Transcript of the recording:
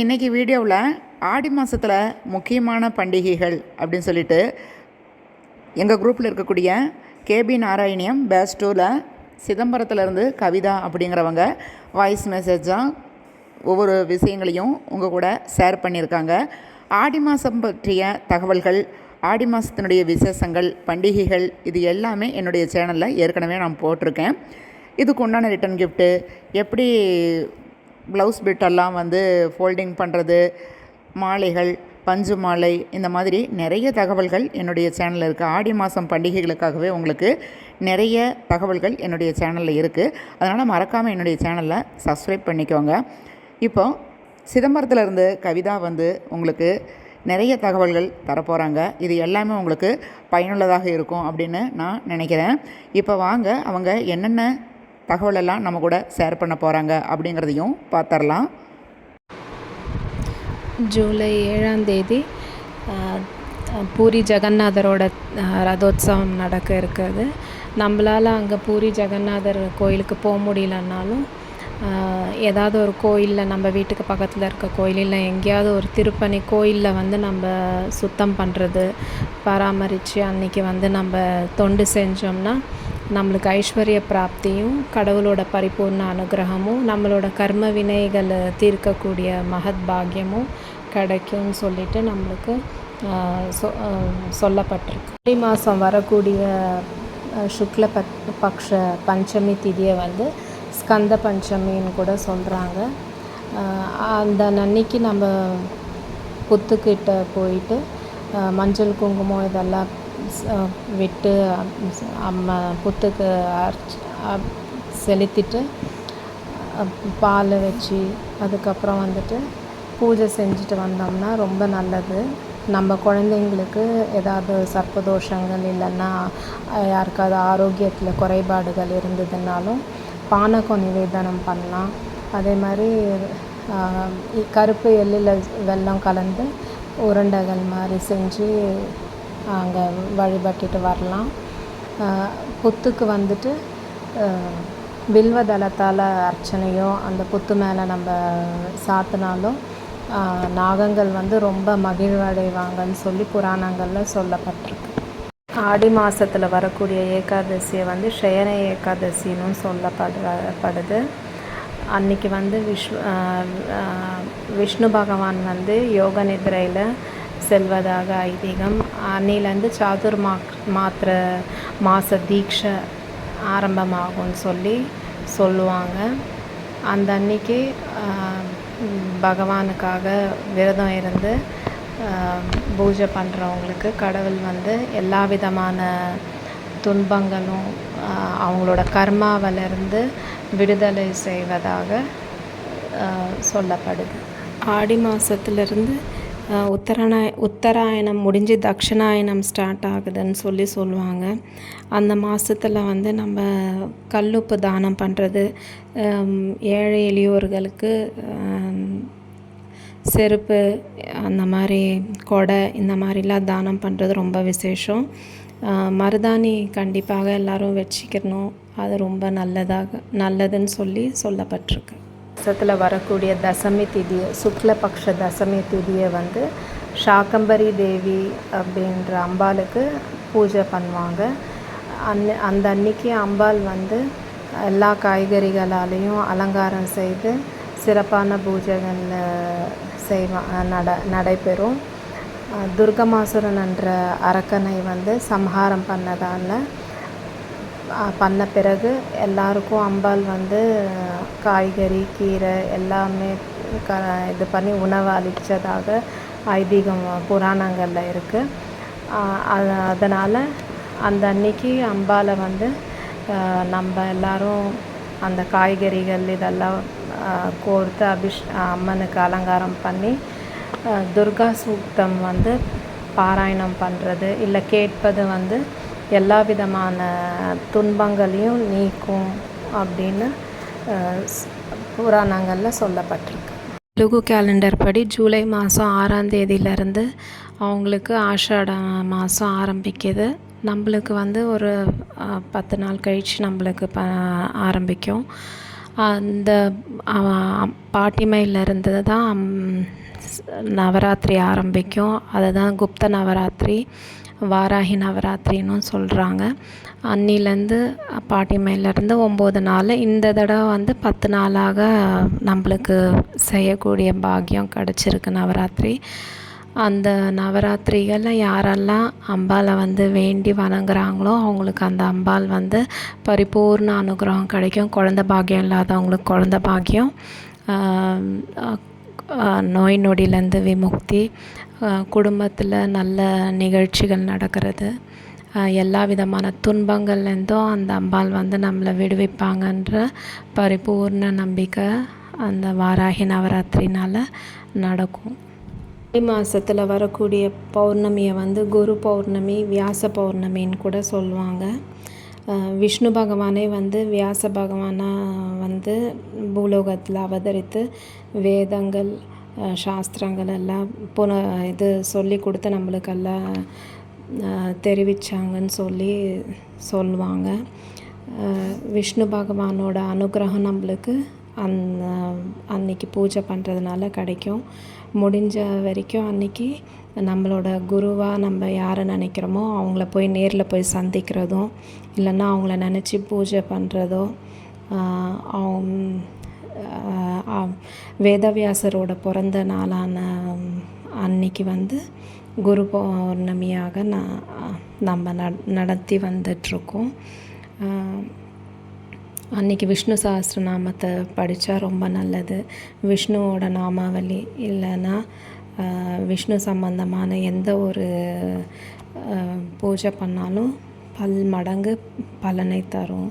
இன்றைக்கி வீடியோவில் ஆடி மாதத்தில் முக்கியமான பண்டிகைகள் அப்படின்னு சொல்லிட்டு எங்கள் குரூப்பில் இருக்கக்கூடிய கேபி நாராயணியம் பேட்ச் 2ல் சிதம்பரத்துலேருந்து கவிதா அப்படிங்கிறவங்க வாய்ஸ் மெசேஜாக ஒவ்வொரு விஷயங்களையும் உங்கள் கூட ஷேர் பண்ணியிருக்காங்க. ஆடி மாதம் பற்றிய தகவல்கள், ஆடி மாதத்தினுடைய விசேஷங்கள், பண்டிகைகள் இது எல்லாமே என்னுடைய சேனலில் ஏற்கனவே நான் போட்டிருக்கேன். இதுக்கு உண்டான ரிட்டன் கிஃப்ட்டு, எப்படி ப்ளவுஸ் பிட்டெல்லாம் ஃபோல்டிங் பண்ணுறது, மாலைகள், பஞ்சு மாலை, இந்த மாதிரி நிறைய தகவல்கள் என்னுடைய சேனலில் இருக்குது. ஆடி மாதம் பண்டிகைகளுக்காகவே உங்களுக்கு நிறைய தகவல்கள் என்னுடைய சேனலில் இருக்குது. அதனால் மறக்காமல் என்னுடைய சேனலில் சப்ஸ்கிரைப் பண்ணிக்கோங்க. இப்போது சிதம்பரத்துலேருந்து கவிதா உங்களுக்கு நிறைய தகவல்கள் தரப்போகிறாங்க. இது எல்லாமே உங்களுக்கு பயனுள்ளதாக இருக்கும் அப்படின்னு நான் நினைக்கிறேன். இப்போ வாங்க அவங்க என்னென்ன தகவலெல்லாம் நம்ம கூட ஷேர் பண்ண போகிறாங்க அப்படிங்கிறதையும் பார்த்துடலாம். ஜூலை 7ஆம் தேதி பூரி ஜெகநாதரோட ரதோத்சவம் நடக்க இருக்குது. நம்மளால் அங்கே பூரி ஜெகநாதர் கோயிலுக்கு போக முடியலன்னாலும் ஏதாவது ஒரு கோயிலில், நம்ம வீட்டுக்கு பக்கத்தில் இருக்க கோயில், இல்லை எங்கேயாவது ஒரு திருப்பணி கோயிலில் நம்ம சுத்தம் பண்ணுறது, பராமரித்து அன்றைக்கி நம்ம தொண்டு செஞ்சோம்னா நம்மளுக்கு ஐஸ்வர்ய பிராப்தியும், கடவுளோட பரிபூர்ண அனுகிரகமும், நம்மளோட கர்ம வினைகளை தீர்க்கக்கூடிய மகத் பாக்கியமும் கிடைக்கும்னு சொல்லிட்டு நம்மளுக்கு சொல்லப்பட்டிருக்கு. ஆடி மாதம் வரக்கூடிய சுக்ல பக்ஷ பஞ்சமி திதியை ஸ்கந்த பஞ்சமின்னு கூட சொல்கிறாங்க. அந்த அன்னைக்கு நம்ம புத்துக்கிட்ட போயிட்டு மஞ்சள் குங்குமம் இதெல்லாம் விட்டு புத்துக்கு செலுத்திட்டு பால் வச்சு அதுக்கப்புறம் பூஜை செஞ்சுட்டு வந்தோம்னா ரொம்ப நல்லது. நம்ம குழந்தைங்களுக்கு ஏதாவது சர்ப்பதோஷங்கள் இல்லைன்னா யாருக்காவது ஆரோக்கியத்தில் குறைபாடுகள் இருந்ததுனாலும் பானகம் நிவேதனம் பண்ணலாம். அதே மாதிரி கருப்பு எள்ளில் வெல்லம் கலந்து உருண்டைகள் மாதிரி செஞ்சு அங்கே வழிபட்டுட்டு வரலாம். புத்துக்கு வில்வ தளத்தால் அர்ச்சனையோ அந்த புத்து மேலே நம்ம சாத்தினாலும் நாகங்கள் ரொம்ப மகிழ்வடைவாங்கன்னு சொல்லி புராணங்களில் சொல்லப்பட்டிருக்கு. ஆடி மாதத்தில் வரக்கூடிய ஏகாதசியை ஷயன ஏகாதசின்னு சொல்லப்படுது. அன்றைக்கி விஷ்ணு பகவான் யோக நிதிரையில் செல்வதாக ஐதீகம். அன்னிலேருந்து சாதுர் மாத்திர மாத தீட்சை ஆரம்பமாகும்னு சொல்லுவாங்க. அந்த அன்னைக்கு பகவானுக்காக விரதம் இருந்து பூஜை பண்ணுறவங்களுக்கு கடவுள் எல்லா விதமான துன்பங்களும் அவங்களோட கர்மாவிலிருந்து விடுதலை செய்வதாக சொல்லப்படுது. ஆடி மாதத்துலேருந்து உத்தராயணம் முடிஞ்சு தட்சிணாயனம் ஸ்டார்ட் ஆகுதுன்னு சொல்லுவாங்க. அந்த மாதத்தில் நம்ம கல்லுப்பு தானம் பண்ணுறது, ஏழை எளியோர்களுக்கு செருப்பு, அந்த மாதிரி கொடை, இந்த மாதிரிலாம் தானம் பண்ணுறது ரொம்ப விசேஷம். மருதாணி கண்டிப்பாக எல்லோரும் வச்சுக்கணும். அது ரொம்ப நல்லதுன்னு சொல்லப்பட்டிருக்கு. மாதத்தில் வரக்கூடிய தசமி திதியை, சுக்லபக்ஷ தசமி திதியை சாக்கம்பரி தேவி அப்படின்ற அம்பாளுக்கு பூஜை பண்ணுவாங்க. அந்த அன்னைக்கு அம்பாள் எல்லா காய்கறிகளாலேயும் அலங்காரம் செய்து சிறப்பான பூஜைகள் நடைபெறும். துர்கமாசுரன் என்ற அரக்கனை சம்ஹாரம் பண்ண பிறகு எல்லாருக்கும் அம்பாள் காய்கறி, கீரை எல்லாமே இது பண்ணி உணவு அளித்ததாக ஐதீகம் புராணங்களில் இருக்குது. அதனால் அந்த அன்னைக்கு அம்பாளை நம்ம எல்லோரும் அந்த காய்கறிகள் இதெல்லாம் கோர்த்து அம்மனுக்கு அலங்காரம் பண்ணி துர்கா சூக்தம் பாராயணம் பண்ணுறது, இல்லை கேட்பது எல்லா விதமான துன்பங்களையும் நீக்கும் அப்படின்னு புராணங்களில் சொல்லப்பட்டிருக்கு. தெலுங்கு கேலண்டர் படி ஜூலை மாதம் 6ஆம் தேதியிலேருந்து அவங்களுக்கு ஆஷாட மாதம் ஆரம்பிக்குது. நம்மளுக்கு ஒரு 10 நாள் கழித்து நம்மளுக்கு ஆரம்பிக்கும். அந்த பாட்டிமையிலேருந்து தான் நவராத்திரி ஆரம்பிக்கும். அதுதான் குப்த நவராத்திரி, வாராகி நவராத்திரின்னு சொல்கிறாங்க. அன்னிலேருந்து பாட்டிமையிலேருந்து 9 நாள், இந்த தடவை வந்து 10 நாளாக நம்மளுக்கு செய்யக்கூடிய பாக்கியம் கிடச்சிருக்கு நவராத்திரி. அந்த நவராத்திரிகளில் யாரெல்லாம் அம்பாளை வந்து வேண்டி வணங்குறாங்களோ அவங்களுக்கு அந்த அம்பாள் வந்து பரிபூர்ண அனுகிரகம் கிடைக்கும். குழந்த பாக்கியம் இல்லாதவங்களுக்கு குழந்த பாக்கியம், நோய் நொடியிலேருந்து விமுக்தி, குடும்பத்தில் நல்ல நிகழ்ச்சிகள் நடக்கிறது, எல்லா விதமான துன்பங்கள்லேருந்தும் அந்த அம்பாள் வந்து நம்மளை விடுவிப்பாங்கன்ற பரிபூர்ண நம்பிக்கை அந்த வாராகி நவராத்திரினால் நடக்கும். தை மாதத்தில் வரக்கூடிய பௌர்ணமியை வந்து குரு பௌர்ணமி, வியாச பௌர்ணமின்னு கூட சொல்லுவாங்க. விஷ்ணு பகவானே வந்து வியாச பகவானாக வந்து பூலோகத்தில் அவதரித்து வேதங்கள், சாஸ்திரங்கள் எல்லாம் சொல்லி கொடுத்து நம்மளுக்கெல்லாம் தெரிவித்தாங்கன்னு சொல்லுவாங்க. விஷ்ணு பகவானோட அனுகிரகம் நம்மளுக்கு அன்னைக்கு பூஜை பண்ணுறதுனால கிடைக்கும். முடிஞ்ச வரைக்கும் அன்றைக்கி நம்மளோட குருவாக நம்ம யாரை நினைக்கிறோமோ அவங்கள போய் நேரில் போய் சந்திக்கிறதும், இல்லைன்னா அவங்கள நினச்சி பூஜை பண்ணுறதோ, வேதவியாசரோட பிறந்த நாளான அன்னைக்கு வந்து குரு பௌர்ணமியாக நம்ம நடத்தி வந்துட்ருக்கோம். அன்றைக்கி விஷ்ணு சஹஸ்ரநாமத்தை படித்தா ரொம்ப நல்லது. விஷ்ணுவோட நாமாவளி இல்லைன்னா விஷ்ணு சம்பந்தமான எந்த ஒரு பூஜை பண்ணாலும் மடங்கு பலனை தரும்.